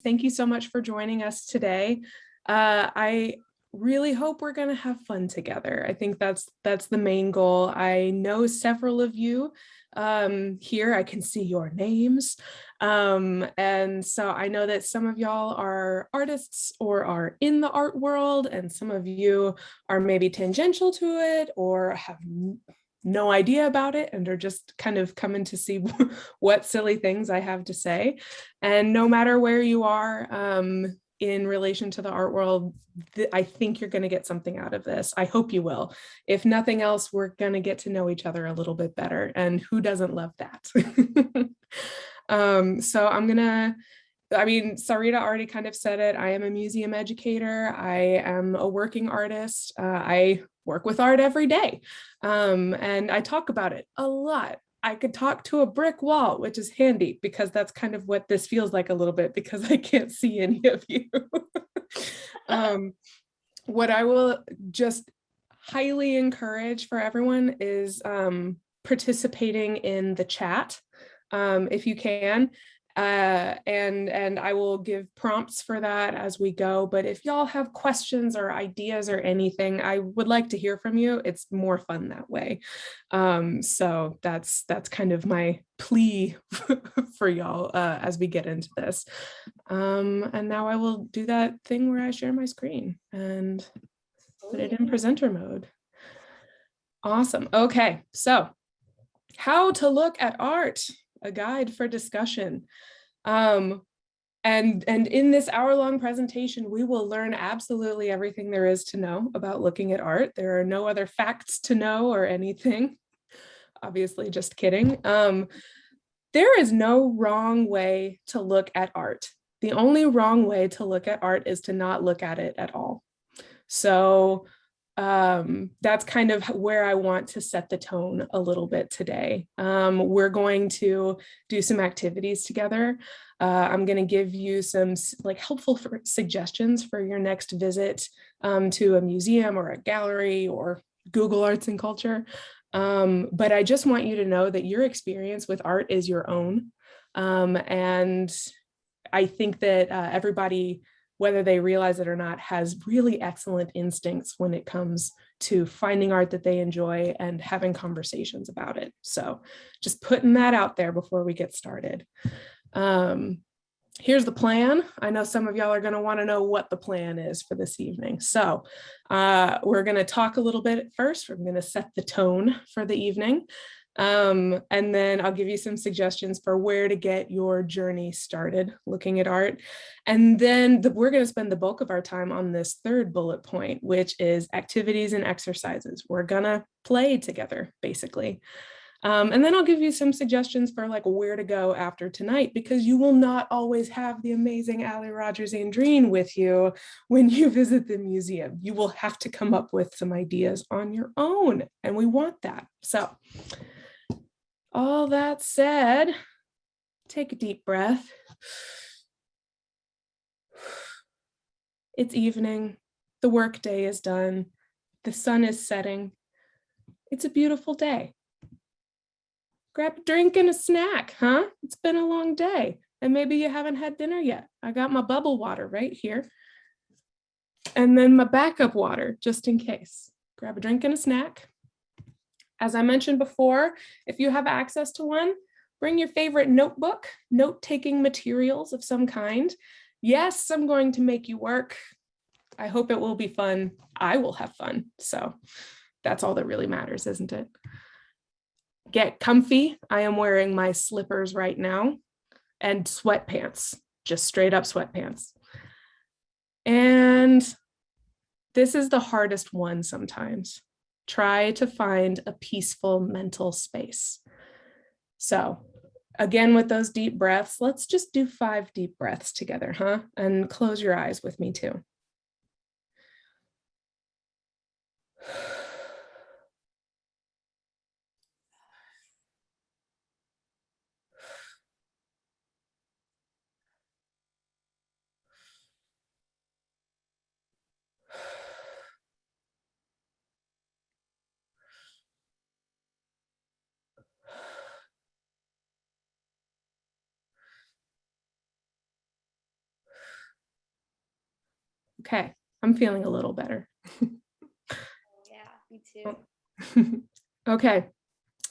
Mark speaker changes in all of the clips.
Speaker 1: Thank you so much for joining us today. I really hope we're going to have fun together. I think that's the main goal. I know several of you here. I can see your names. And so I know that some of y'all are artists or are in the art world, and some of you are maybe tangential to it or have no idea about it and are just kind of coming to see what silly things I have to say. And no matter where you are in relation to the art world, I think you're going to get something out of this. I hope you will. If nothing else, we're going to get to know each other a little bit better. And who doesn't love that? So Sarita already kind of said it. I am a museum educator. I am a working artist. I work with art every day. And I talk about it a lot. I could talk to a brick wall, which is handy because that's kind of what this feels like a little bit because I can't see any of you. What I will just highly encourage for everyone is participating in the chat if you can. And I will give prompts for that as we go. But if y'all have questions or ideas or anything, I would like to hear from you. It's more fun that way. So that's kind of my plea for y'all as we get into this. And now I will do that thing where I share my screen and put it in presenter mode. Awesome. Okay, so how to look at art. A guide for discussion. And in this hour-long presentation, we will learn absolutely everything there is to know about looking at art. There are no other facts to know or anything. Obviously, just kidding. There is no wrong way to look at art. The only wrong way to look at art is to not look at it at all. So that's kind of where I want to set the tone a little bit today. We're going to do some activities together. I'm going to give you some helpful suggestions for your next visit to a museum or a gallery or Google Arts and Culture. But I just want you to know that your experience with art is your own. And I think that everybody, whether they realize it or not, has really excellent instincts when it comes to finding art that they enjoy and having conversations about it. So just putting that out there before we get started. Here's the plan. I know some of y'all are going to want to know what the plan is for this evening. So we're going to talk a little bit first. We're going to set the tone for the evening. And then I'll give you some suggestions for where to get your journey started looking at art. And then we're going to spend the bulk of our time on this third bullet point, which is activities and exercises. We're going to play together, basically. And then I'll give you some suggestions for where to go after tonight, because you will not always have the amazing Alli Rogers Andreen with you when you visit the museum. You will have to come up with some ideas on your own, and we want that. So all that said, take a deep breath. It's evening. The work day is done. The sun is setting. It's a beautiful day. Grab a drink and a snack, huh? It's been a long day. And maybe you haven't had dinner yet. I got my bubble water right here. And then my backup water, just in case. Grab a drink and a snack. As I mentioned before, if you have access to one, bring your favorite notebook, note-taking materials of some kind. Yes, I'm going to make you work. I hope it will be fun. I will have fun. So that's all that really matters, isn't it? Get comfy. I am wearing my slippers right now and sweatpants, just straight up sweatpants. And this is the hardest one sometimes. Try to find a peaceful mental space. So again, with those deep breaths, let's just do 5 deep breaths together, huh? And close your eyes with me too. Okay, I'm feeling a little better.
Speaker 2: Yeah, me too.
Speaker 1: Okay,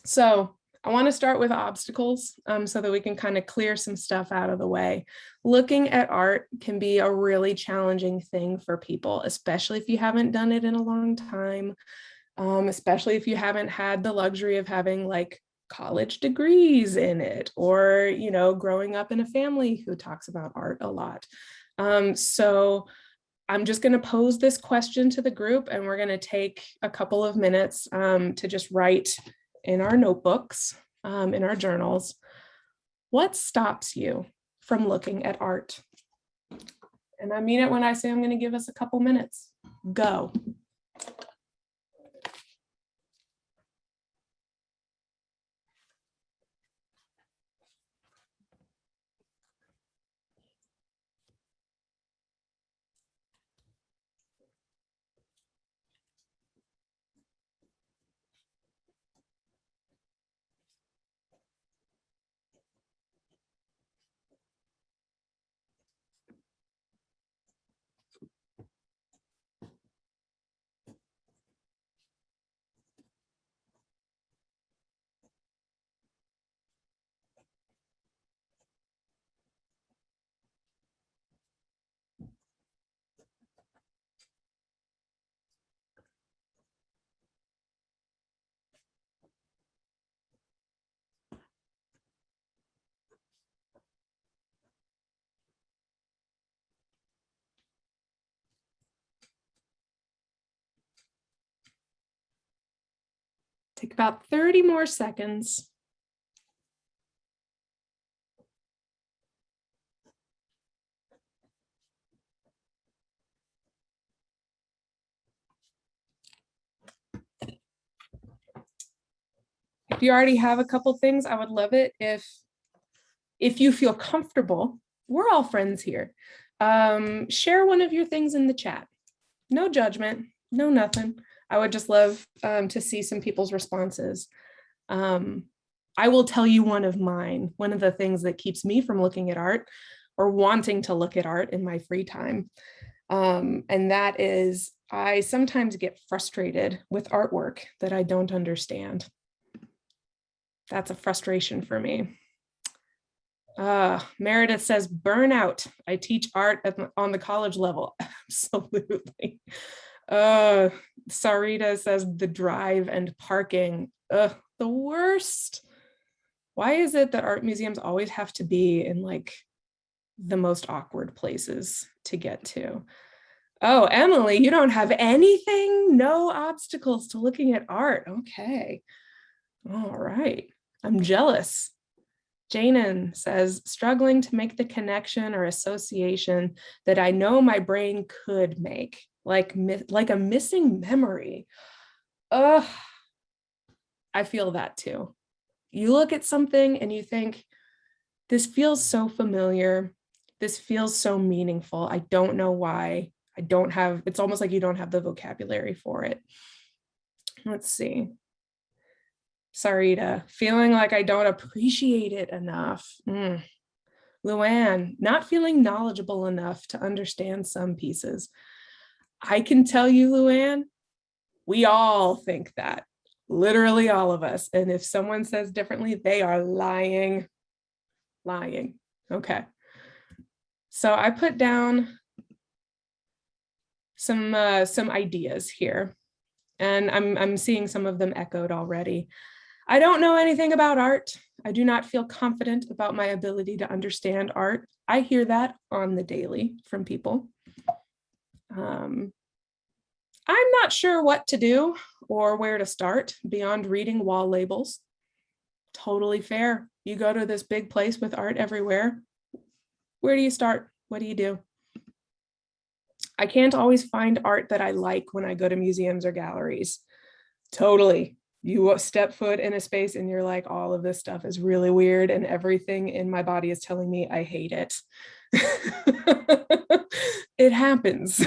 Speaker 1: so I want to start with obstacles so that we can kind of clear some stuff out of the way. Looking at art can be a really challenging thing for people, especially if you haven't done it in a long time, especially if you haven't had the luxury of having like college degrees in it, or, you know, growing up in a family who talks about art a lot. So I'm just going to pose this question to the group, and we're going to take a couple of minutes to just write in our notebooks, in our journals, what stops you from looking at art? And I mean it when I say I'm going to give us a couple minutes. Go. Take about 30 more seconds. If you already have a couple things, I would love it if you feel comfortable, we're all friends here. Share one of your things in the chat. No judgment, no nothing. I would just love to see some people's responses. I will tell you one of mine, one of the things that keeps me from looking at art or wanting to look at art in my free time. And that is, I sometimes get frustrated with artwork that I don't understand. That's a frustration for me. Meredith says, burnout. I teach art on the college level. Absolutely. Sarita says, the drive and parking. The worst. Why is it that art museums always have to be in like the most awkward places to get to? Oh, Emily, you don't have anything? No obstacles to looking at art. Okay. All right. I'm jealous. Janan says, struggling to make the connection or association that I know my brain could make, like a missing memory. Ugh, I feel that too. You look at something and you think, this feels so familiar. This feels so meaningful. I don't know why. It's almost like you don't have the vocabulary for it. Let's see. Sarita, feeling like I don't appreciate it enough. Luann, not feeling knowledgeable enough to understand some pieces. I can tell you, Luann, we all think that. Literally all of us. And if someone says differently, they are lying. Lying. Okay. So I put down some ideas here, and I'm seeing some of them echoed already. I don't know anything about art. I do not feel confident about my ability to understand art. I hear that on the daily from people. I'm not sure what to do or where to start beyond reading wall labels. Totally fair. You go to this big place with art everywhere. Where do you start? What do you do? I can't always find art that I like when I go to museums or galleries. Totally. You step foot in a space and you're like, all of this stuff is really weird and everything in my body is telling me I hate it. It happens.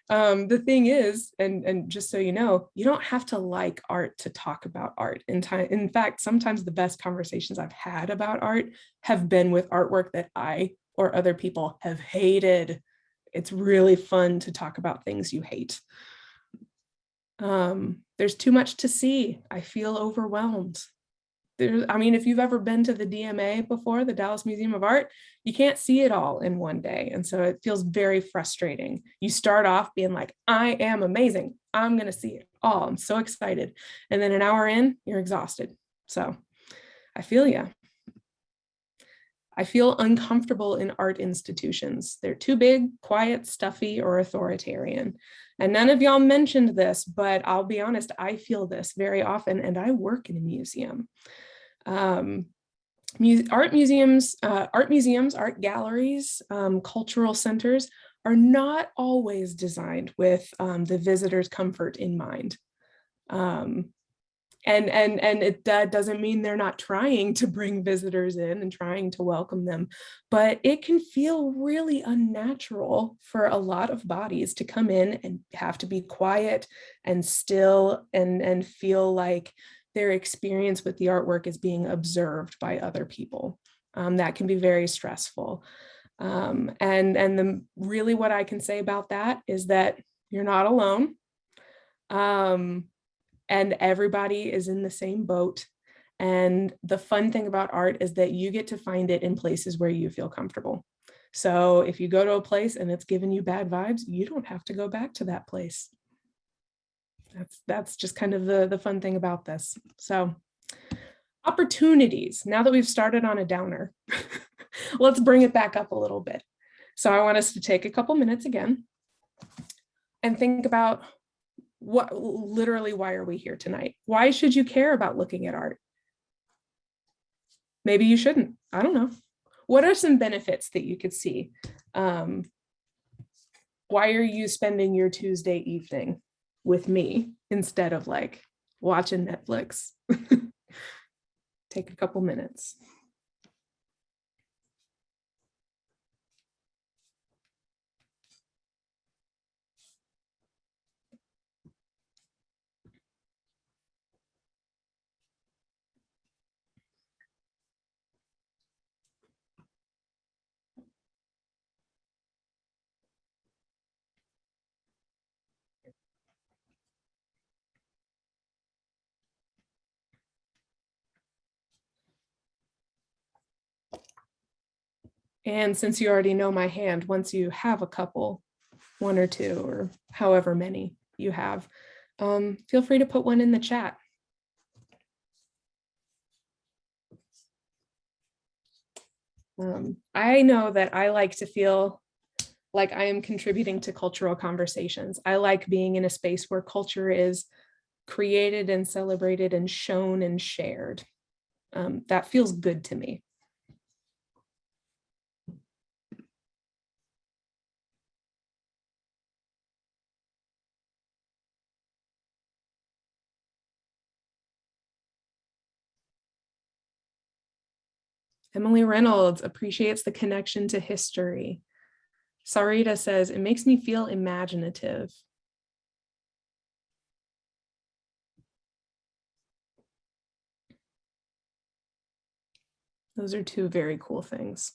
Speaker 1: The thing is, and just so you know, you don't have to like art to talk about art. In fact, sometimes the best conversations I've had about art have been with artwork that I or other people have hated. it's really fun to talk about things you hate. There's too much to see. I feel overwhelmed. I mean, if you've ever been to the DMA before, the Dallas Museum of Art, you can't see it all in one day. And so it feels very frustrating. You start off being like, I am amazing. I'm going to see it all. I'm so excited. And then an hour in, you're exhausted. So I feel you. I feel uncomfortable in art institutions. They're too big, quiet, stuffy, or authoritarian. And none of y'all mentioned this, but I'll be honest, I feel this very often, and I work in a museum. Art museums, art galleries, cultural centers are not always designed with the visitor's comfort in mind. And it doesn't mean they're not trying to bring visitors in and trying to welcome them, but it can feel really unnatural for a lot of bodies to come in and have to be quiet and still and feel like their experience with the artwork is being observed by other people. That can be very stressful. Really what I can say about that is that you're not alone. And everybody is in the same boat. And the fun thing about art is that you get to find it in places where you feel comfortable. So if you go to a place and it's giving you bad vibes, you don't have to go back to that place. That's just kind of the fun thing about this. So opportunities. Now that we've started on a downer, let's bring it back up a little bit. So I want us to take a couple minutes again and think about why are we here tonight? Why should you care about looking at art? Maybe you shouldn't. I don't know. What are some benefits that you could see? Why are you spending your Tuesday evening with me instead of like watching Netflix? Take a couple minutes. And since you already know my hand, once you have a couple, one or two, or however many you have, feel free to put one in the chat. I know that I like to feel like I am contributing to cultural conversations. I like being in a space where culture is created and celebrated and shown and shared. That feels good to me. Emily Reynolds appreciates the connection to history. Sarita says, it makes me feel imaginative. Those are two very cool things.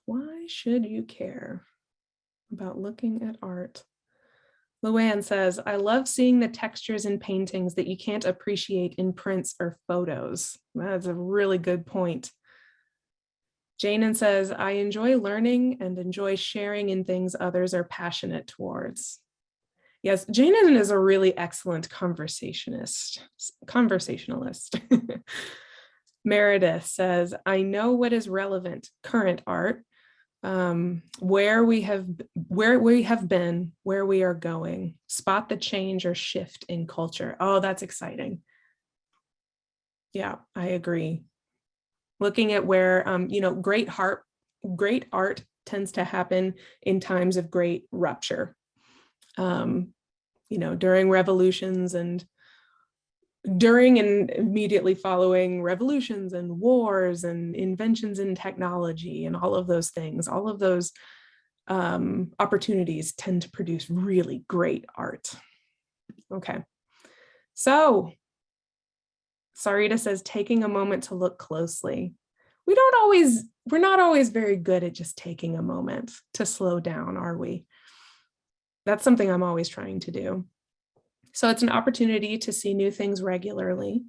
Speaker 1: Why should you care about looking at art? Luann says, I love seeing the textures in paintings that you can't appreciate in prints or photos. That's a really good point. Janan says, I enjoy learning and enjoy sharing in things others are passionate towards. Yes, Janan is a really excellent conversationalist. Meredith says, I know what is relevant, current art, where we have been, where we are going, spot the change or shift in culture. Oh, that's exciting. Yeah, I agree. Looking at where, great art tends to happen in times of great rupture. During revolutions and during and immediately following revolutions and wars and inventions in technology and all of those things, all of those opportunities tend to produce really great art. Okay, so Sarita says, taking a moment to look closely. We're not always very good at just taking a moment to slow down, are we? That's something I'm always trying to do. So it's an opportunity to see new things regularly.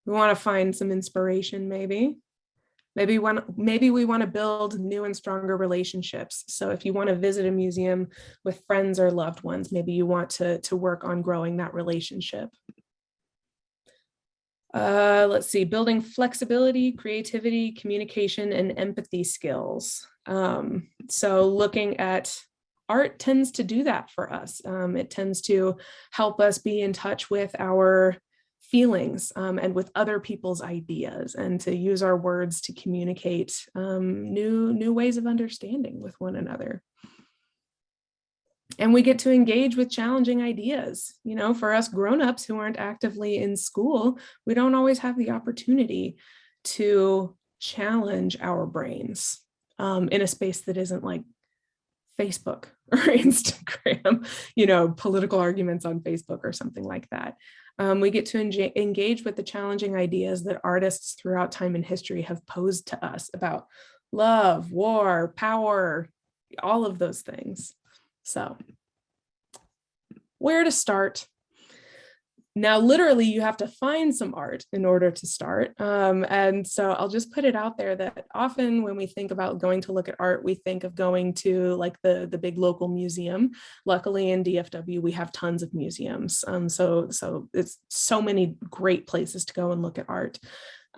Speaker 1: We want to find some inspiration, maybe. Maybe we want to build new and stronger relationships. So if you want to visit a museum with friends or loved ones, maybe you want to work on growing that relationship. Let's see, building flexibility, creativity, communication, and empathy skills. So looking at art tends to do that for us. It tends to help us be in touch with our feelings and with other people's ideas, and to use our words to communicate new ways of understanding with one another. And we get to engage with challenging ideas. You know, for us grown-ups who aren't actively in school, we don't always have the opportunity to challenge our brains in a space that isn't like Facebook or Instagram, you know, political arguments on Facebook or something like that. We get to engage with the challenging ideas that artists throughout time and history have posed to us about love, war, power, all of those things. So, where to start? Now, literally, you have to find some art in order to start. And so I'll just put it out there that often when we think about going to look at art, we think of going to like the big local museum. Luckily in DFW, we have tons of museums. So it's so many great places to go and look at art.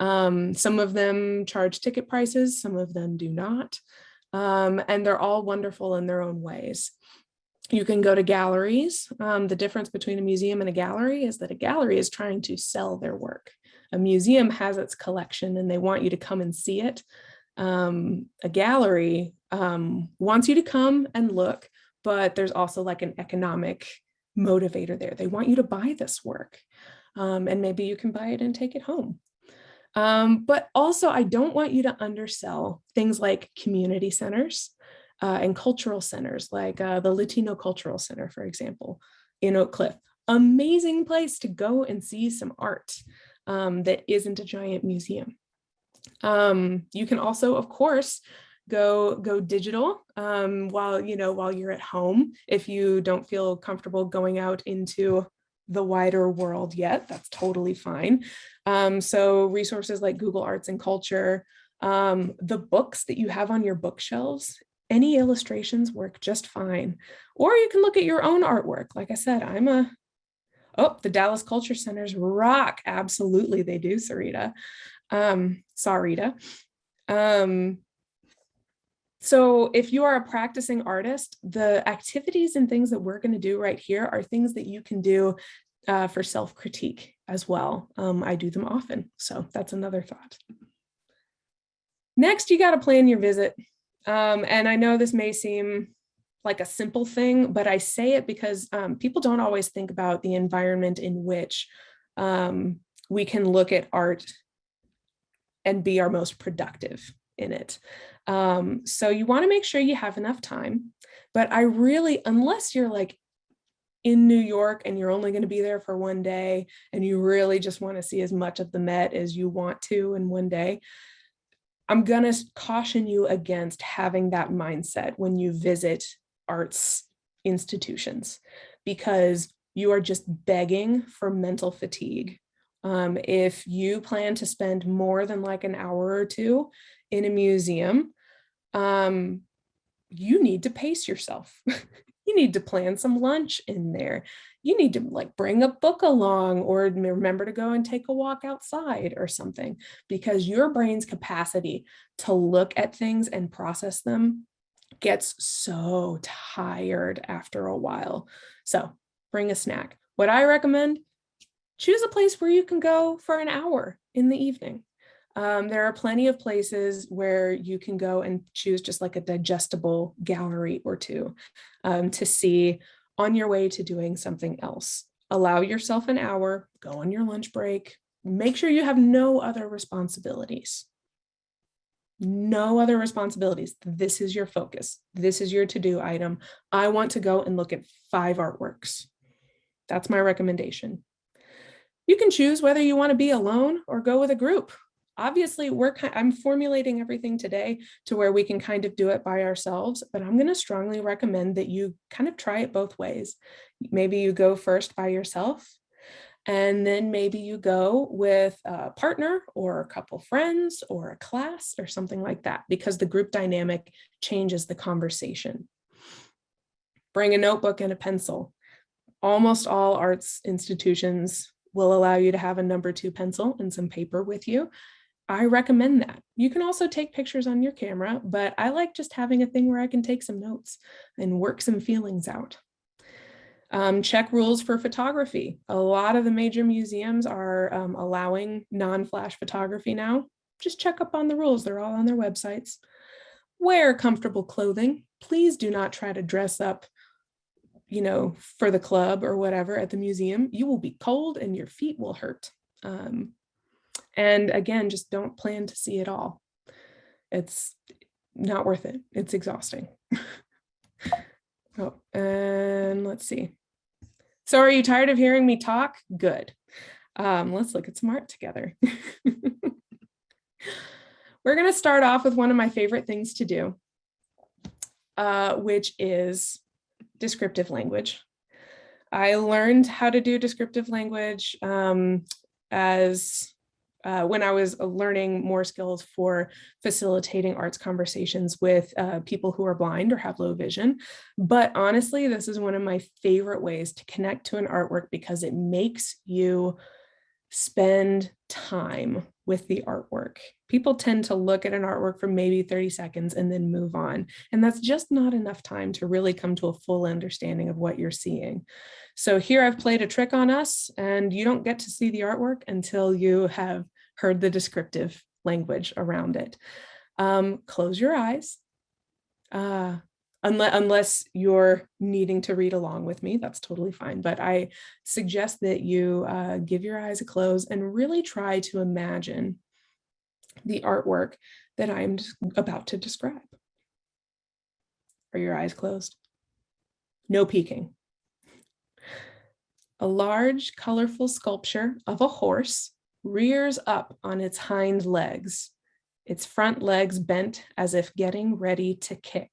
Speaker 1: Some of them charge ticket prices, some of them do not. And they're all wonderful in their own ways. You can go to galleries. The difference between a museum and a gallery is that a gallery is trying to sell their work. A museum has its collection and they want you to come and see it. A gallery wants you to come and look, but there's also like an economic motivator there. They want you to buy this work, and maybe you can buy it and take it home. But also, I don't want you to undersell things like community centers and cultural centers, like the Latino Cultural Center, for example, in Oak Cliff. Amazing place to go and see some art that isn't a giant museum. You can also, of course, go digital while you're at home. If you don't feel comfortable going out into the wider world yet, that's totally fine. So resources like Google Arts and Culture, the books that you have on your bookshelves, any illustrations work just fine. Or you can look at your own artwork. Like I said, the Dallas Culture Centers rock. Absolutely, they do, Sarita. Sarita. So if you are a practicing artist, the activities and things that we're going to do right here are things that you can do for self-critique as well. I do them often, so that's another thought. Next, you got to plan your visit. And I know this may seem like a simple thing, but I say it because people don't always think about the environment in which we can look at art and be our most productive in it. So you want to make sure you have enough time, but I really, unless you're like in New York and you're only going to be there for one day and you really just want to see as much of the Met as you want to in one day, I'm going to caution you against having that mindset when you visit arts institutions, because you are just begging for mental fatigue. If you plan to spend more than like an hour or two in a museum, you need to pace yourself. You need to plan some lunch in there. You need to like bring a book along, or remember to go and take a walk outside or something, because your brain's capacity to look at things and process them gets so tired after a while. So bring a snack. What I recommend, choose a place where you can go for an hour in the evening. There are plenty of places where you can go and choose just like a digestible gallery or two to see on your way to doing something else. Allow yourself an hour, go on your lunch break, make sure you have no other responsibilities. No other responsibilities. This is your focus. This is your to-do item. I want to go and look at 5 artworks. That's my recommendation. You can choose whether you want to be alone or go with a group. Obviously, I'm formulating everything today to where we can kind of do it by ourselves, but I'm going to strongly recommend that you kind of try it both ways. Maybe you go first by yourself, and then maybe you go with a partner or a couple friends or a class or something like that, because the group dynamic changes the conversation. Bring a notebook and a pencil. Almost all arts institutions will allow you to have a number 2 pencil and some paper with you. I recommend that. You can also take pictures on your camera, but I like just having a thing where I can take some notes and work some feelings out. Check rules for photography. A lot of the major museums are allowing non-flash photography now. Just check up on the rules. They're all on their websites. Wear comfortable clothing. Please do not try to dress up, you know, for the club or whatever at the museum. You will be cold and your feet will hurt. And again, just don't plan to see it all. It's not worth it. It's exhausting. Oh, and let's see. So are you tired of hearing me talk? Good. Let's look at some art together. We're going to start off with one of my favorite things to do, which is descriptive language. I learned how to do descriptive language when I was learning more skills for facilitating arts conversations with people who are blind or have low vision. But honestly, this is one of my favorite ways to connect to an artwork because it makes you spend time with the artwork. People tend to look at an artwork for maybe 30 seconds and then move on. And that's just not enough time to really come to a full understanding of what you're seeing. So here I've played a trick on us, and you don't get to see the artwork until you have heard the descriptive language around it. Close your eyes. Unless you're needing to read along with me, that's totally fine. But I suggest that you give your eyes a close and really try to imagine the artwork that I'm about to describe. Are your eyes closed? No peeking. A large, colorful sculpture of a horse rears up on its hind legs, its front legs bent as if getting ready to kick.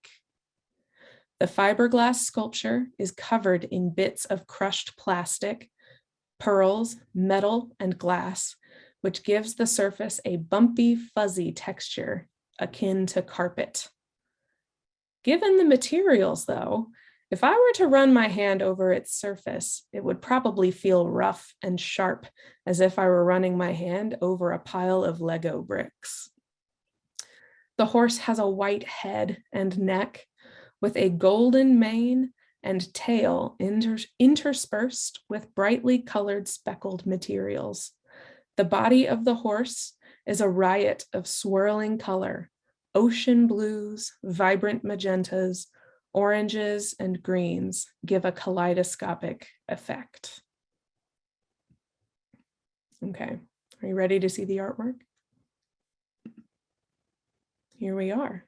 Speaker 1: The fiberglass sculpture is covered in bits of crushed plastic, pearls, metal, and glass, which gives the surface a bumpy, fuzzy texture akin to carpet. Given the materials, though, if I were to run my hand over its surface, it would probably feel rough and sharp, as if I were running my hand over a pile of Lego bricks. The horse has a white head and neck, with a golden mane and tail interspersed with brightly colored speckled materials. The body of the horse is a riot of swirling color, ocean blues, vibrant magentas, oranges, and greens give a kaleidoscopic effect. Okay, are you ready to see the artwork? Here we are.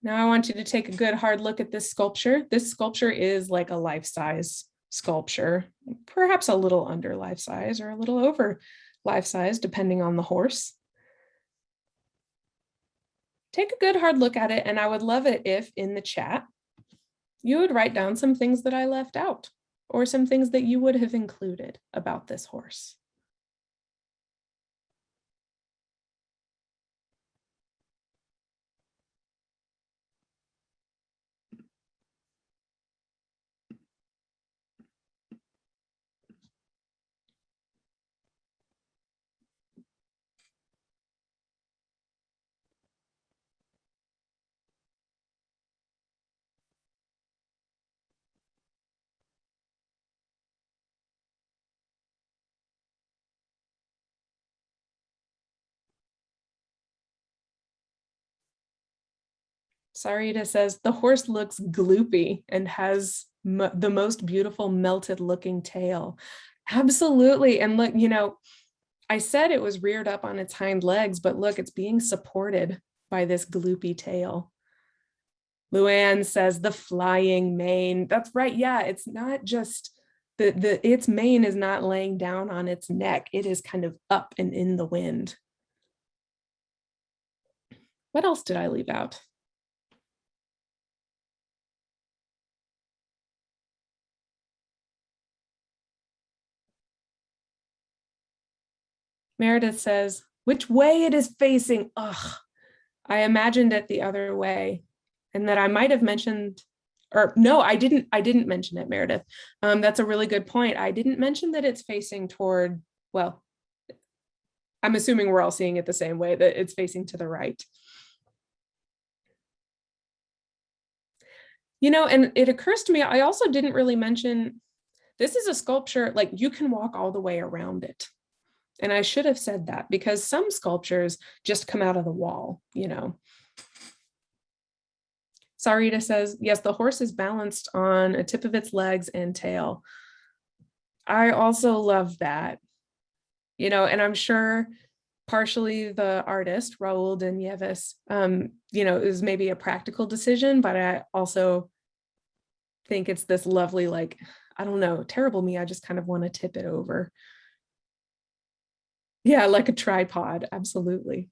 Speaker 1: Now I want you to take a good hard look at this sculpture. This sculpture is like a life-size sculpture, perhaps a little under life size or a little over life size, depending on the horse. Take a good hard look at it, and I would love it if in the chat, you would write down some things that I left out or some things that you would have included about this horse. Sarita says, the horse looks gloopy and has the most beautiful melted looking tail. Absolutely. And look, you know, I said it was reared up on its hind legs, but look, it's being supported by this gloopy tail. Luann says the flying mane. That's right. Yeah, it's not just Its mane is not laying down on its neck. It is kind of up and in the wind. What else did I leave out? Meredith says, which way it is facing. Ugh, I imagined it the other way. And that I might have mentioned, or no, I didn't mention it, Meredith. That's a really good point. I didn't mention that it's facing toward, well, I'm assuming we're all seeing it the same way, that it's facing to the right. You know, and it occurs to me, I also didn't really mention, this is a sculpture, like you can walk all the way around it. And I should have said that because some sculptures just come out of the wall, you know. Sarita says, yes, the horse is balanced on a tip of its legs and tail. I also love that, you know, and I'm sure partially the artist, Raul de Nieves, you know, is maybe a practical decision, but I also think it's this lovely, like, I don't know, terrible me, I just kind of want to tip it over. Yeah, like a tripod, absolutely.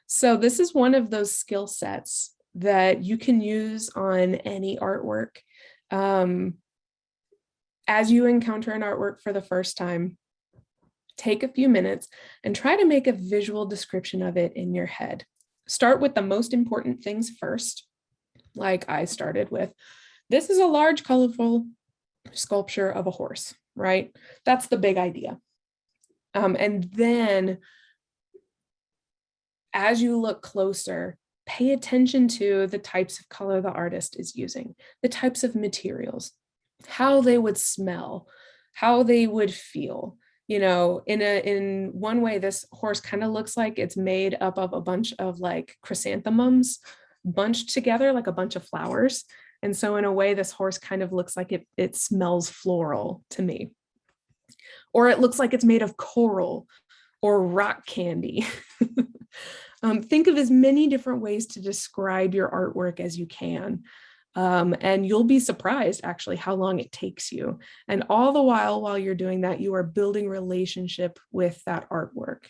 Speaker 1: So this is one of those skill sets that you can use on any artwork. As you encounter an artwork for the first time, take a few minutes and try to make a visual description of it in your head. Start with the most important things first, like I started with. This is a large, colorful sculpture of a horse, right? That's the big idea. And then as you look closer, pay attention to the types of color the artist is using, the types of materials, how they would smell, how they would feel. You know, in one way, this horse kind of looks like it's made up of a bunch of like chrysanthemums bunched together, like a bunch of flowers. And so in a way, this horse kind of looks like it smells floral to me. Or it looks like it's made of coral or rock candy. Think of as many different ways to describe your artwork as you can. And you'll be surprised actually how long it takes you. And all the while you're doing that, you are building relationship with that artwork.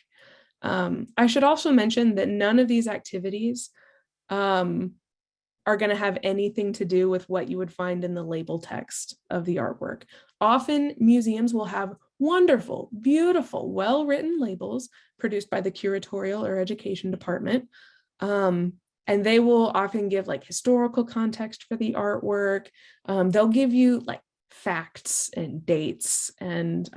Speaker 1: I should also mention that none of these activities are going to have anything to do with what you would find in the label text of the artwork. Often museums will have wonderful, beautiful, well-written labels produced by the curatorial or education department. And they will often give like historical context for the artwork. They'll give you like facts and dates and,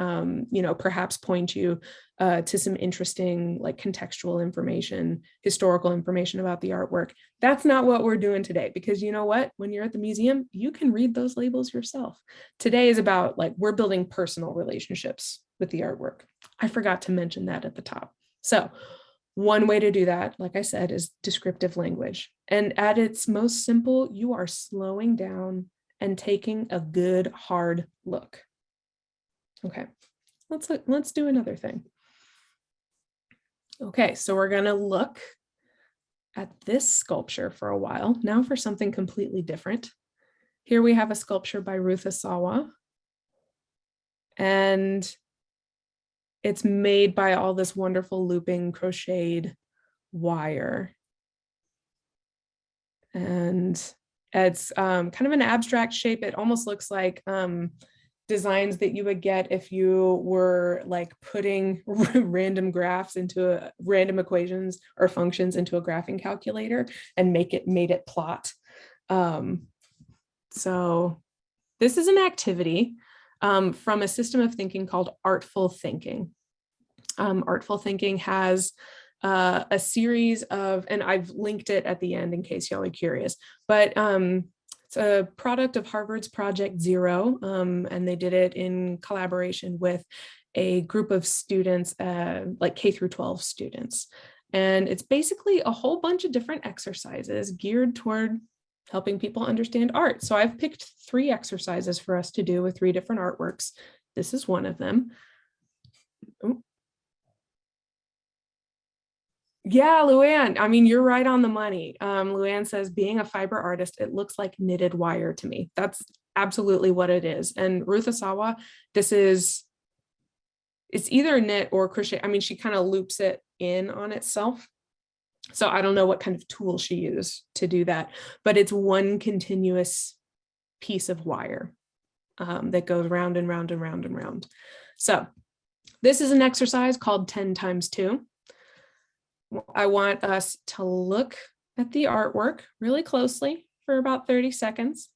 Speaker 1: you know, perhaps point you to some interesting like contextual information, historical information about the artwork. That's not what we're doing today, because you know what, when you're at the museum, you can read those labels yourself. Today is about like, we're building personal relationships with the artwork. I forgot to mention that at the top. So one way to do that, like I said, is descriptive language. And at its most simple, you are slowing down and taking a good hard look. Okay, let's do another thing. Okay, so we're gonna look at this sculpture for a while. Now for something completely different. Here we have a sculpture by Ruth Asawa. And it's made by all this wonderful looping crocheted wire. And it's kind of an abstract shape. It almost looks like designs that you would get if you were like putting random graphs into random equations or functions into a graphing calculator and made it plot. So this is an activity from a system of thinking called artful thinking. Artful thinking has a series of, and I've linked it at the end in case y'all are curious, but it's a product of Harvard's Project Zero, and they did it in collaboration with a group of students, like K through 12 students. And it's basically a whole bunch of different exercises geared toward helping people understand art. So I've picked 3 exercises for us to do with 3 different artworks. This is one of them. Yeah, Luann, I mean, you're right on the money. Luann says, being a fiber artist, it looks like knitted wire to me. That's absolutely what it is. And Ruth Asawa, it's either knit or crochet. I mean, she kind of loops it in on itself. So I don't know what kind of tool she used to do that, but it's one continuous piece of wire that goes round and round and round and round. So this is an exercise called 10 times 2. I want us to look at the artwork really closely for about 30 seconds.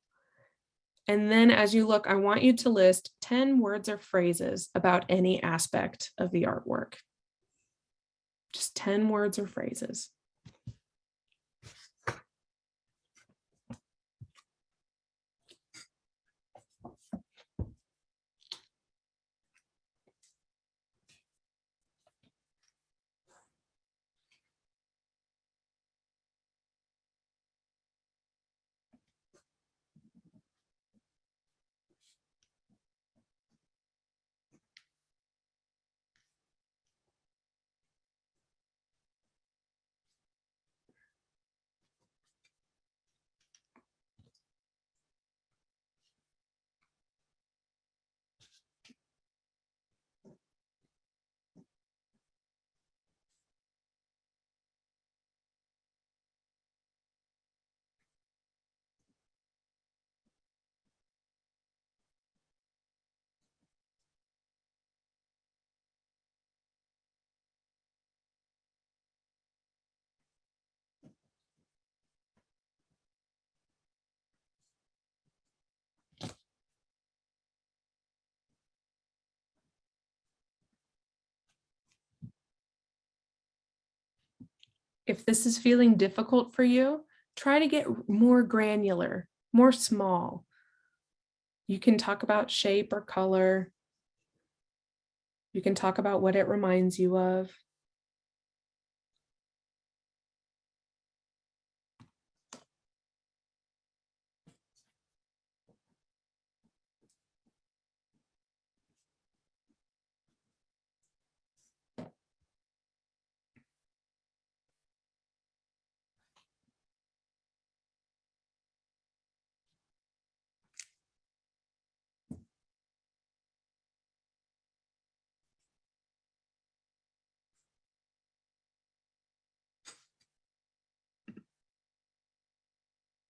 Speaker 1: And then as you look, I want you to list 10 words or phrases about any aspect of the artwork. Just 10 words or phrases. If this is feeling difficult for you, try to get more granular, more small. You can talk about shape or color. You can talk about what it reminds you of.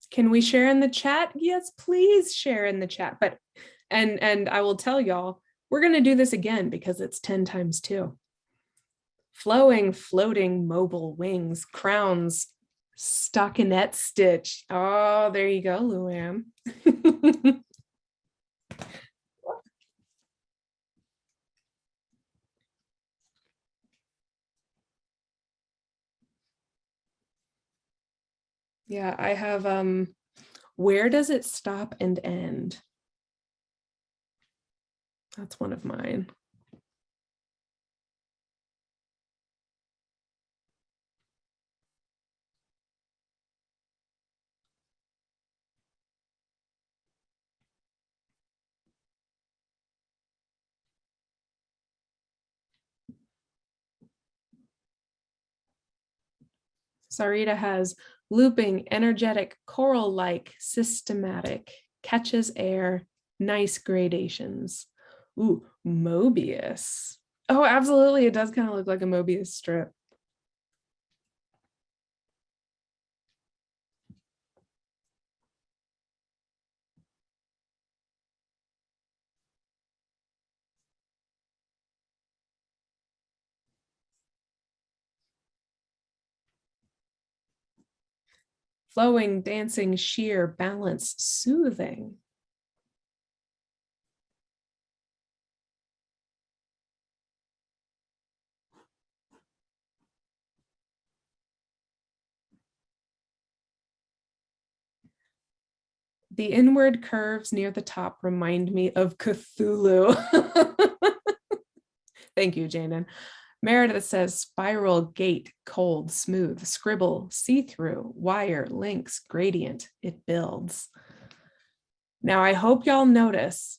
Speaker 1: Can we share in the chat? Yes, please share in the chat. But and I will tell y'all, we're going to do this again because it's 10 times 2. Flowing, floating, mobile, wings, crowns, stockinette stitch. Oh, there you go, Luann. Yeah, I have where does it stop and end? That's one of mine. Sarita has looping, energetic, choral-like, systematic, catches air, nice gradations. Ooh, Mobius. Oh, absolutely. It does kind of look like a Mobius strip. Flowing, dancing, sheer, balance, soothing. The inward curves near the top remind me of Cthulhu. Thank you, Janan. Meredith says spiral, gate, cold, smooth, scribble, see-through, wire, links, gradient, it builds. Now, I hope y'all notice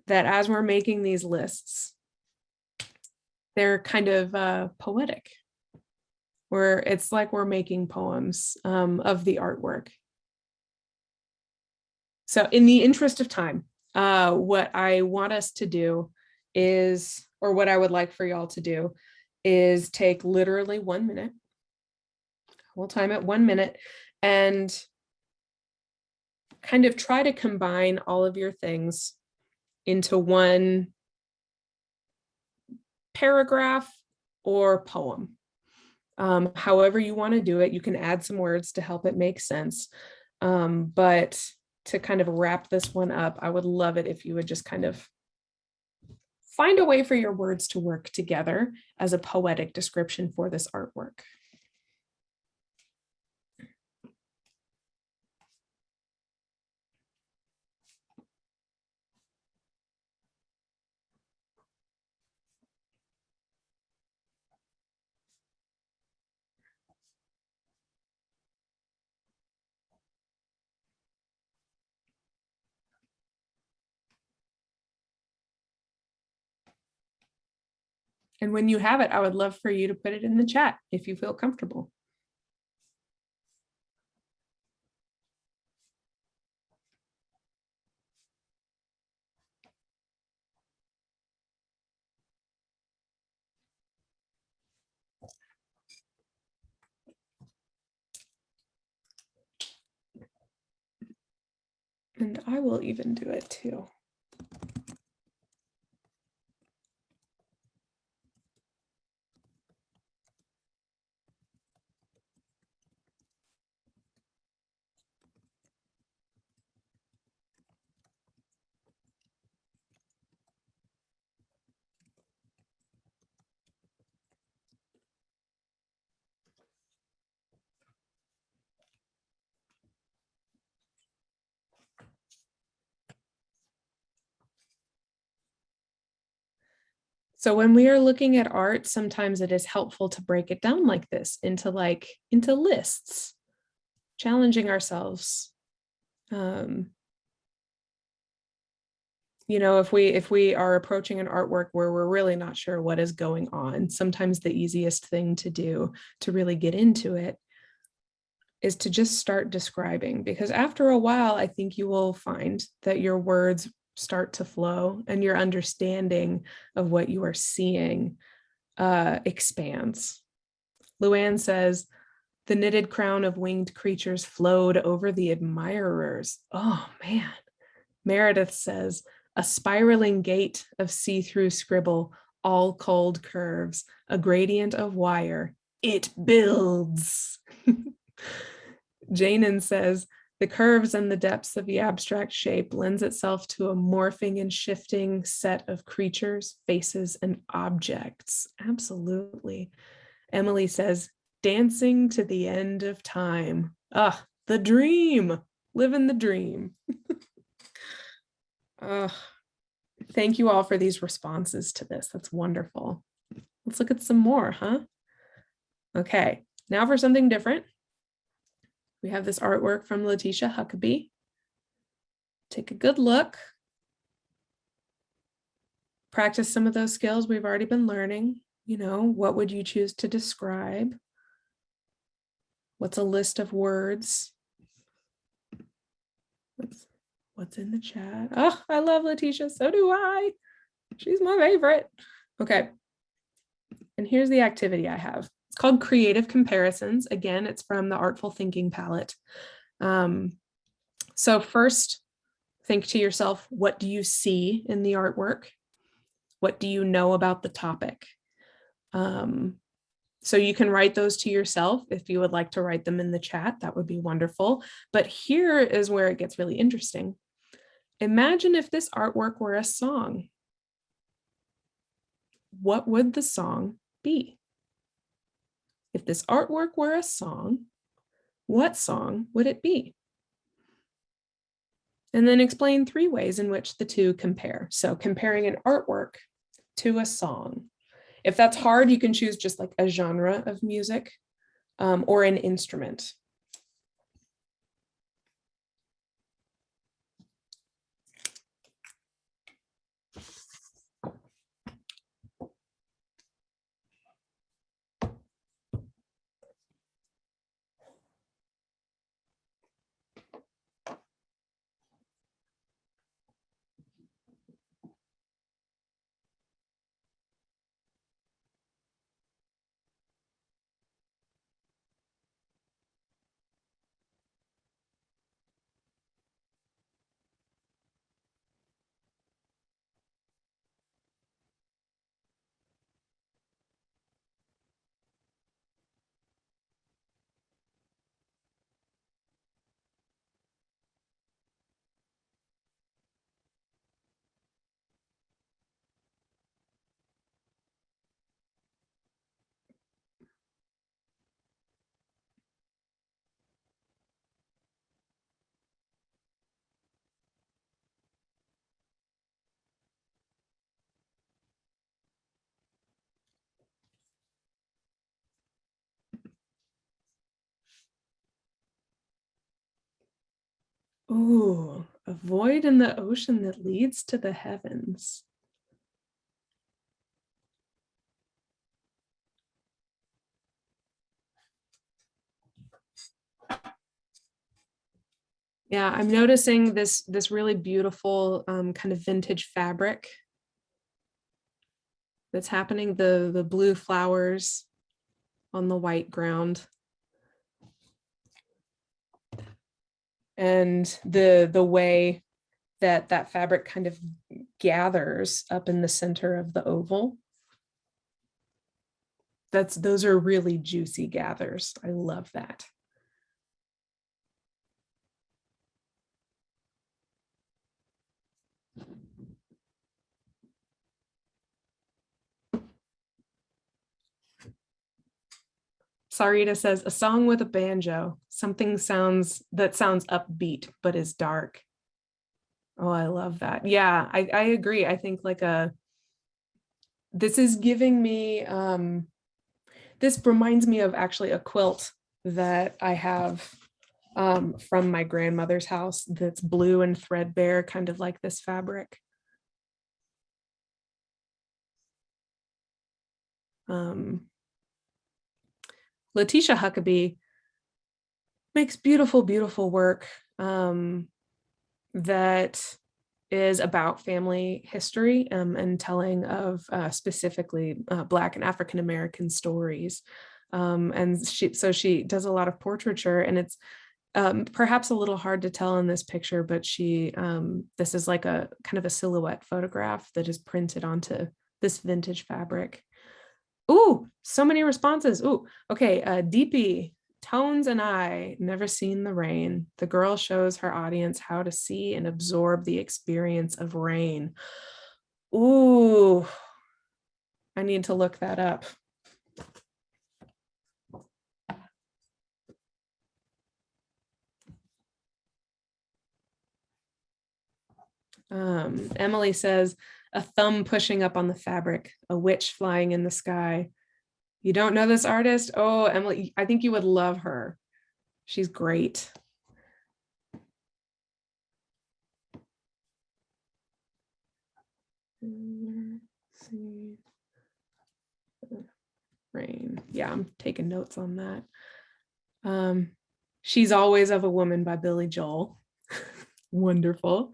Speaker 1: that as we're making these lists, they're kind of poetic. It's like we're making poems of the artwork. So in the interest of time, what I want us to do is, or what I would like for y'all to do is take literally 1 minute. We'll time it 1 minute and kind of try to combine all of your things into one paragraph or poem. However you want to do it, you can add some words to help it make sense. But to kind of wrap this one up, I would love it if you would just kind of find a way for your words to work together as a poetic description for this artwork. And when you have it, I would love for you to put it in the chat if you feel comfortable. And I will even do it too. So when we are looking at art, sometimes it is helpful to break it down like this into lists, challenging ourselves. You know, if we are approaching an artwork where we're really not sure what is going on, sometimes the easiest thing to do to really get into it is to just start describing, because after a while, I think you will find that your words start to flow and your understanding of what you are seeing expands. Luann says, the knitted crown of winged creatures flowed over the admirers. Oh man. Meredith says, a spiraling gate of see-through scribble, all cold curves, a gradient of wire. It builds. Janan says, the curves and the depths of the abstract shape lends itself to a morphing and shifting set of creatures, faces, and objects. Absolutely. Emily says, dancing to the end of time. Ah, the dream. Living the dream. Thank you all for these responses to this. That's wonderful. Let's look at some more, huh? Okay, now for something different. We have this artwork from Letitia Huckabee. Take a good look. Practice some of those skills we've already been learning. You know, what would you choose to describe? What's a list of words? What's in the chat? Oh, I love Letitia. So do I. She's my favorite. Okay. And here's the activity I have. It's called Creative Comparisons. Again, it's from the Artful Thinking palette. So first, think to yourself, what do you see in the artwork? What do you know about the topic? So you can write those to yourself. If you would like to write them in the chat, that would be wonderful. But here is where it gets really interesting. Imagine if this artwork were a song. What would the song be? If this artwork were a song, what song would it be? And then explain 3 ways in which the two compare. So comparing an artwork to a song. If that's hard, you can choose just like a genre of music or an instrument. Ooh, a void in the ocean that leads to the heavens. Yeah, I'm noticing this really beautiful kind of vintage fabric that's happening, the blue flowers on the white ground. And the way that that fabric kind of gathers up in the center of the oval. Those are really juicy gathers. I love that. Sarita says, a song with a banjo, something that sounds upbeat, but is dark. Oh, I love that. Yeah, I agree. I think like this is giving me, this reminds me of actually a quilt that I have from my grandmother's house that's blue and threadbare, kind of like this fabric. Letitia Huckabee makes beautiful, beautiful work that is about family history and telling of specifically Black and African American stories. And she does a lot of portraiture, and it's perhaps a little hard to tell in this picture, but this is like a kind of a silhouette photograph that is printed onto this vintage fabric. Ooh, so many responses. Ooh, okay. DP, Tones and I, never seen the rain. The girl shows her audience how to see and absorb the experience of rain. Ooh, I need to look that up. Emily says, a thumb pushing up on the fabric, a witch flying in the sky. You don't know this artist? Oh, Emily, I think you would love her. She's great. Rain. Yeah, I'm taking notes on that. She's Always of a Woman by Billy Joel. Wonderful.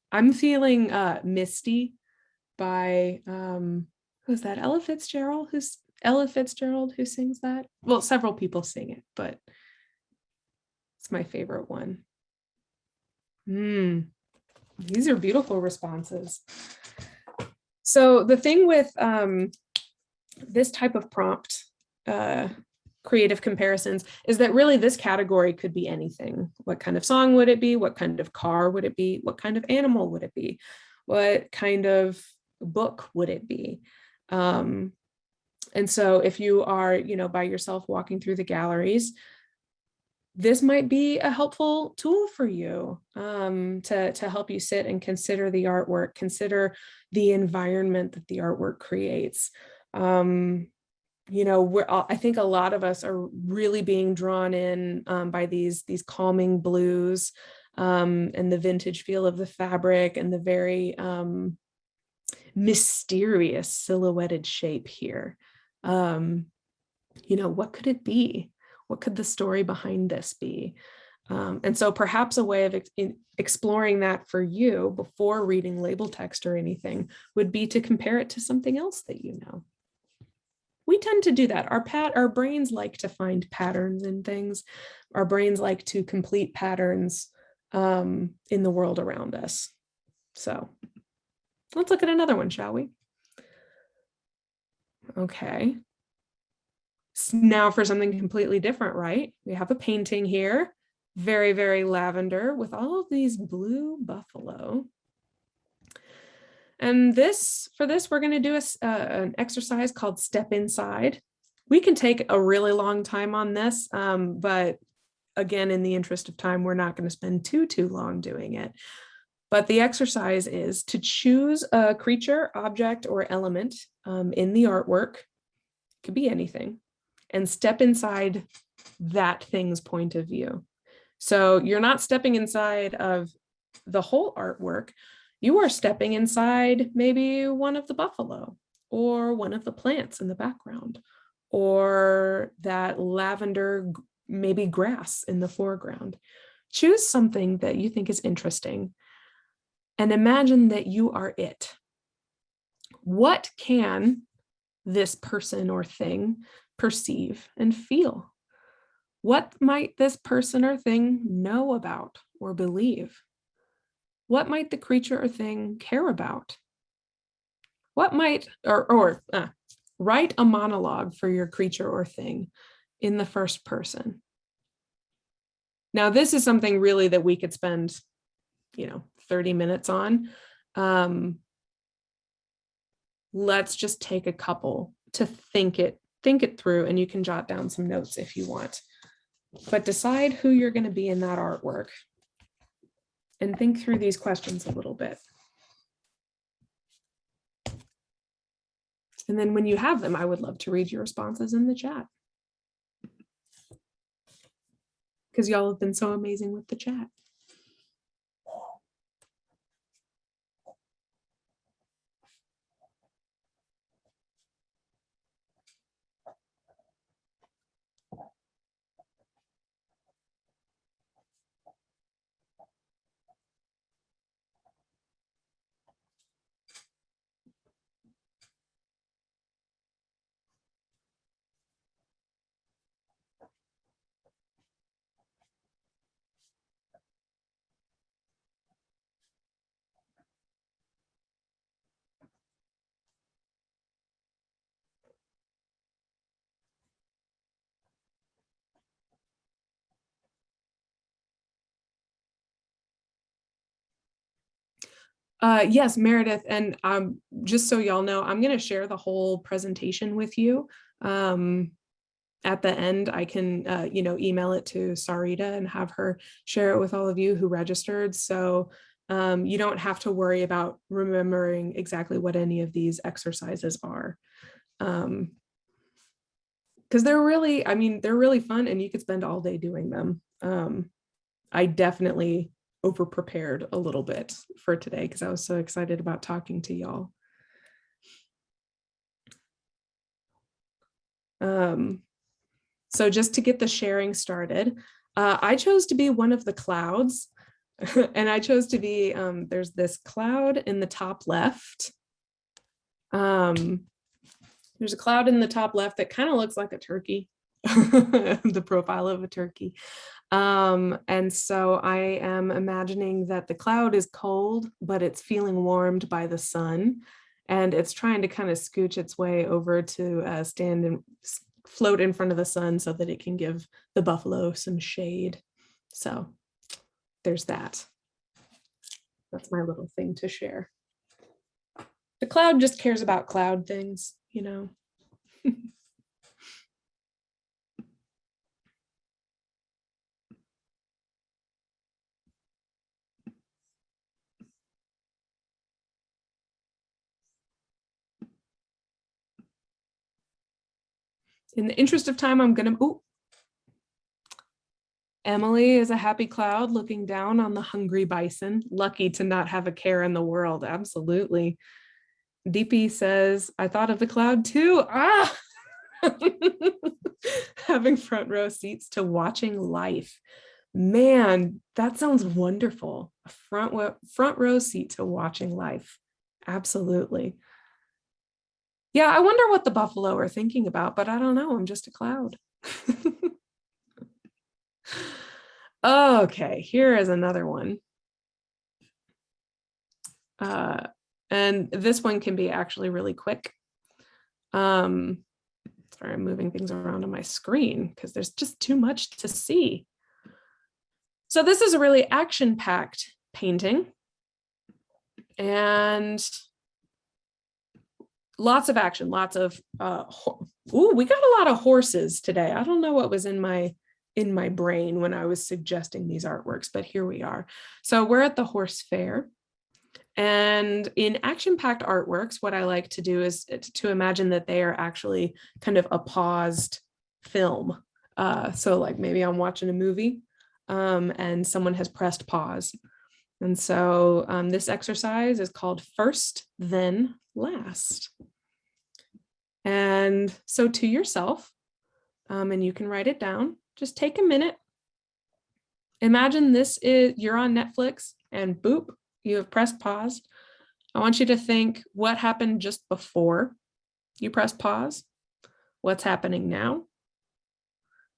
Speaker 1: I'm feeling Misty by who's that? Ella Fitzgerald? Who's Ella Fitzgerald who sings that? Well, several people sing it, but it's my favorite one. These are beautiful responses. So the thing with this type of prompt creative comparisons is that really this category could be anything. What kind of song would it be? What kind of car would it be? What kind of animal would it be? What kind of book would it be? And so if you are, by yourself walking through the galleries, this might be a helpful tool for you to help you sit and consider the artwork, consider the environment that the artwork creates. I think a lot of us are really being drawn in by these calming blues and the vintage feel of the fabric and the very mysterious silhouetted shape here. What could it be? What could the story behind this be? And so perhaps a way of exploring that for you before reading label text or anything would be to compare it to something else that you know. We tend to do that. Our brains like to find patterns in things. Our brains like to complete patterns in the world around us. So let's look at another one, shall we? Okay. Now for something completely different, right? We have a painting here, very, very lavender with all of these blue buffalo. And for this, we're going to do an exercise called Step Inside. We can take a really long time on this, but again, in the interest of time, we're not going to spend too long doing it. But the exercise is to choose a creature, object, or element in the artwork. It could be anything. And step inside that thing's point of view. So you're not stepping inside of the whole artwork. You are stepping inside maybe one of the buffalo or one of the plants in the background, or that lavender, maybe grass in the foreground. Choose something that you think is interesting and imagine that you are it. What can this person or thing perceive and feel? What might this person or thing know about or believe? What might the creature or thing care about? What might, write a monologue for your creature or thing in the first person. Now, this is something really that we could spend, 30 minutes on. Let's just take a couple to think it through, and you can jot down some notes if you want. But decide who you're going to be in that artwork and think through these questions a little bit. And then when you have them, I would love to read your responses in the chat, because y'all have been so amazing with the chat. Yes, Meredith, and just so y'all know, I'm going to share the whole presentation with you. At the end, I can, email it to Sarita and have her share it with all of you who registered. So you don't have to worry about remembering exactly what any of these exercises are. Because they're really fun, and you could spend all day doing them. I definitely over prepared a little bit for today because I was so excited about talking to y'all. So just to get the sharing started, I chose to be one of the clouds, and I chose to be, there's this cloud in the top left. There's a cloud in the top left that kind of looks like a turkey, the profile of a turkey. And so I am imagining that the cloud is cold, but it's feeling warmed by the sun, and it's trying to kind of scooch its way over to stand and float in front of the sun so that it can give the buffalo some shade. So there's that. That's my little thing to share. The cloud just cares about cloud things, In the interest of time, I'm gonna, Emily is a happy cloud looking down on the hungry bison, lucky to not have a care in the world. Absolutely. DP says, I thought of the cloud too. Having front row seats to watching life. Man, that sounds wonderful. A front row seat to watching life. Absolutely. Yeah, I wonder what the buffalo are thinking about, but I don't know. I'm just a cloud. Okay, here is another one. And this one can be actually really quick. Sorry, I'm moving things around on my screen because there's just too much to see. So this is a really action-packed painting, and lots of action, lots of, we got a lot of horses today. I don't know what was in my brain when I was suggesting these artworks, but here we are. So we're at the horse fair. And in action-packed artworks, what I like to do is to imagine that they are actually kind of a paused film. So like maybe I'm watching a movie, and someone has pressed pause. And so this exercise is called First, Then Last. And so to yourself, and you can write it down, just take a minute. Imagine you're on Netflix and boop, you have pressed pause. I want you to think what happened just before you press pause, what's happening now,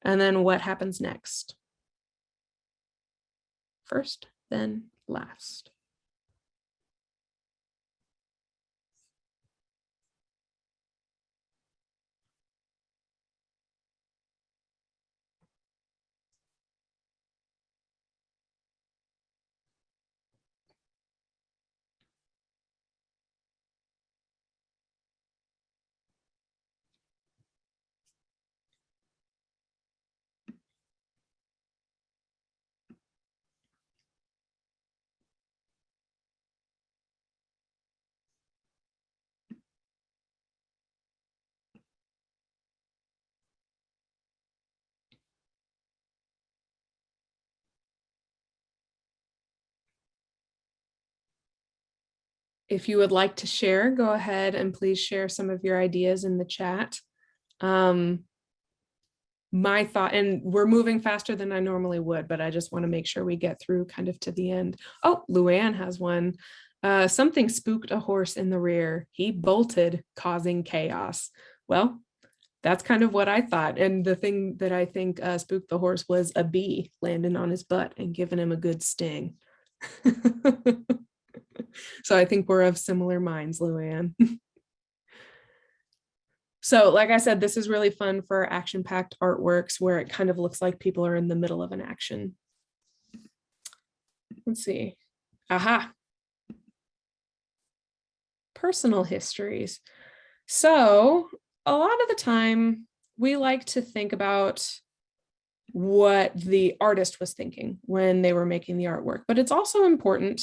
Speaker 1: and then what happens next. First, then last. If you would like to share, go ahead and please share some of your ideas in the chat. My thought, and we're moving faster than I normally would, but I just want to make sure we get through kind of to the end. Oh, Luann has one. Something spooked a horse in the rear. He bolted, causing chaos. Well, that's kind of what I thought. And the thing that I think spooked the horse was a bee landing on his butt and giving him a good sting. So I think we're of similar minds, Luann. So like I said, this is really fun for action-packed artworks where it kind of looks like people are in the middle of an action. Let's see. Aha. Personal histories. So a lot of the time we like to think about what the artist was thinking when they were making the artwork, but it's also important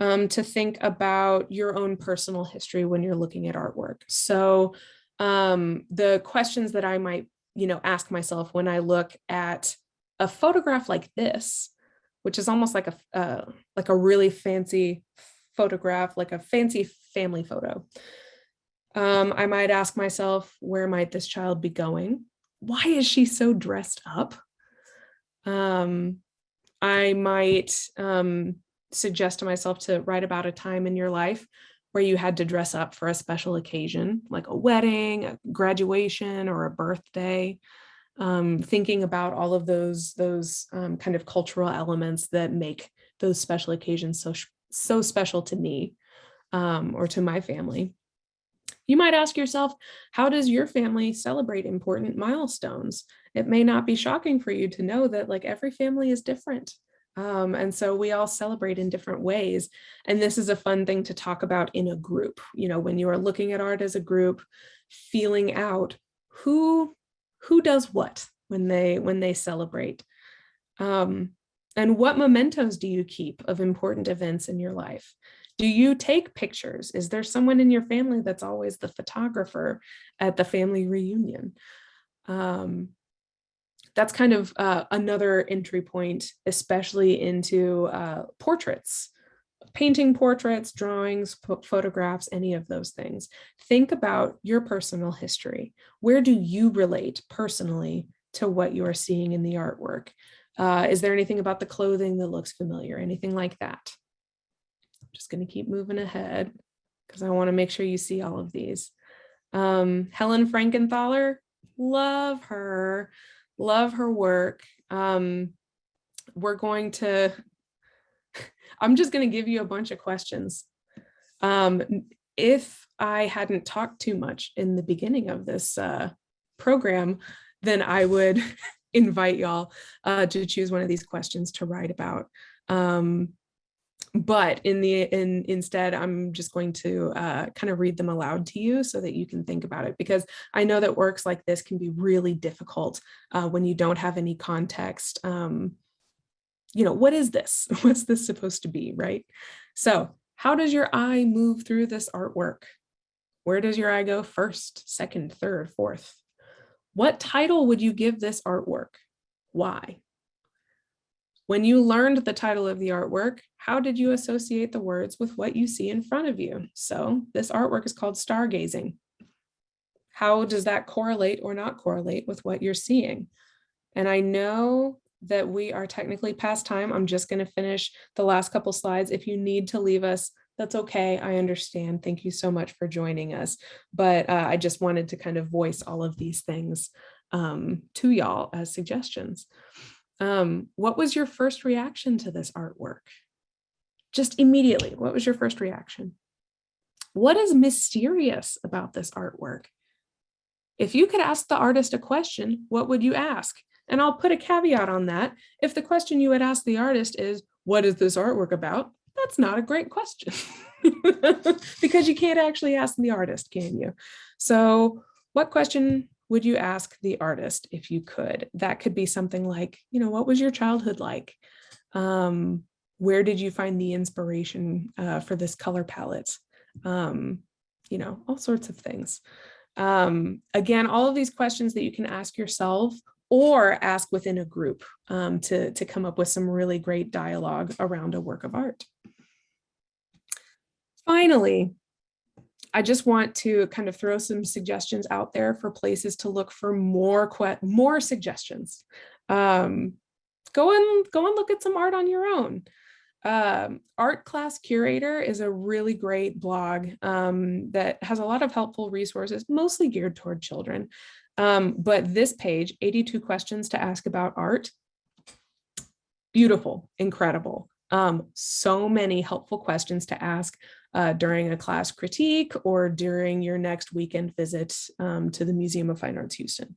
Speaker 1: to think about your own personal history when you're looking at artwork. So the questions that I might, ask myself when I look at a photograph like this, which is almost like a really fancy photograph, like a fancy family photo. I might ask myself, where might this child be going? Why is she so dressed up? I might suggest to myself to write about a time in your life where you had to dress up for a special occasion, like a wedding, a graduation, or a birthday. Thinking about all of those kind of cultural elements that make those special occasions so special to me or to my family. You might ask yourself, how does your family celebrate important milestones? It may not be shocking for you to know that like every family is different. And so we all celebrate in different ways. And this is a fun thing to talk about in a group. When you are looking at art as a group, feeling out who does what when they celebrate. And what mementos do you keep of important events in your life? Do you take pictures? Is there someone in your family that's always the photographer at the family reunion? That's kind of another entry point, especially into portraits, painting portraits, drawings, photographs, any of those things. Think about your personal history. Where do you relate personally to what you are seeing in the artwork? Is there anything about the clothing that looks familiar? Anything like that? I'm just going to keep moving ahead because I want to make sure you see all of these. Helen Frankenthaler, love her work. We're going to, I'm just going to give you a bunch of questions. If I hadn't talked too much in the beginning of this program, then I would invite y'all to choose one of these questions to write about. But instead, I'm just going to kind of read them aloud to you so that you can think about it, because I know that works like this can be really difficult when you don't have any context. What is this? What's this supposed to be, right? So how does your eye move through this artwork? Where does your eye go first, second, third, fourth? What title would you give this artwork? Why? When you learned the title of the artwork, how did you associate the words with what you see in front of you? So this artwork is called Stargazing. How does that correlate or not correlate with what you're seeing? And I know that we are technically past time. I'm just going to finish the last couple slides. If you need to leave us, that's okay. I understand. Thank you so much for joining us. But I just wanted to kind of voice all of these things to y'all as suggestions. What was your first reaction to this artwork? Just immediately, what was your first reaction? What is mysterious about this artwork? If you could ask the artist a question, what would you ask? And I'll put a caveat on that. If the question you would ask the artist is, what is this artwork about? That's not a great question because you can't actually ask the artist, can you? So what question would you ask the artist if you could? That could be something like, what was your childhood like? Where did you find the inspiration for this color palette? All sorts of things. Again, all of these questions that you can ask yourself or ask within a group to come up with some really great dialogue around a work of art. Finally, I just want to kind of throw some suggestions out there for places to look for more suggestions. Go and look at some art on your own. Art Class Curator is a really great blog that has a lot of helpful resources, mostly geared toward children. But this page, 82 questions to ask about art, beautiful, incredible. So many helpful questions to ask during a class critique or during your next weekend visit to the Museum of Fine Arts Houston.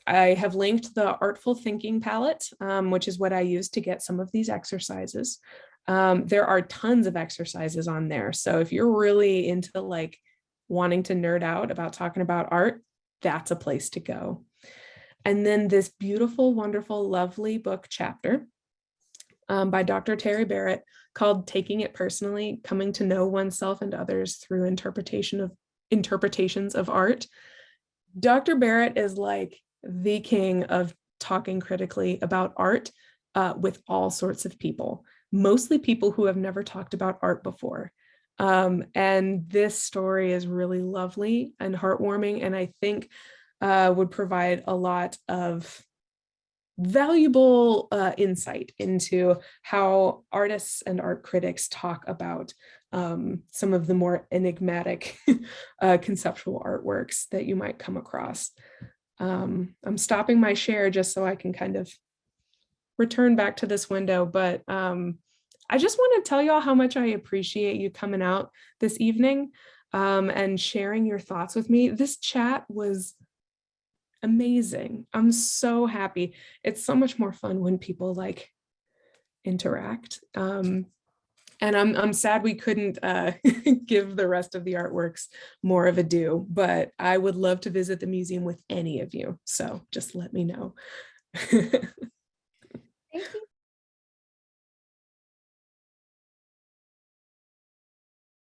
Speaker 1: I have linked the Artful Thinking palette, which is what I use to get some of these exercises. There are tons of exercises on there. So if you're really into wanting to nerd out about talking about art, that's a place to go. And then this beautiful, wonderful, lovely book chapter by Dr. Terry Barrett called Taking It Personally, Coming to Know Oneself and Others Through Interpretations of Art. Dr. Barrett is like the king of talking critically about art with all sorts of people, mostly people who have never talked about art before. And this story is really lovely and heartwarming, and I think would provide a lot of valuable insight into how artists and art critics talk about some of the more enigmatic conceptual artworks that you might come across. I'm stopping my share just so I can kind of return back to this window, but I just want to tell y'all how much I appreciate you coming out this evening and sharing your thoughts with me. This chat was amazing. I'm so happy. It's so much more fun when people interact. And I'm sad we couldn't give the rest of the artworks more of a due, but I would love to visit the museum with any of you. So just let me know.
Speaker 2: Thank you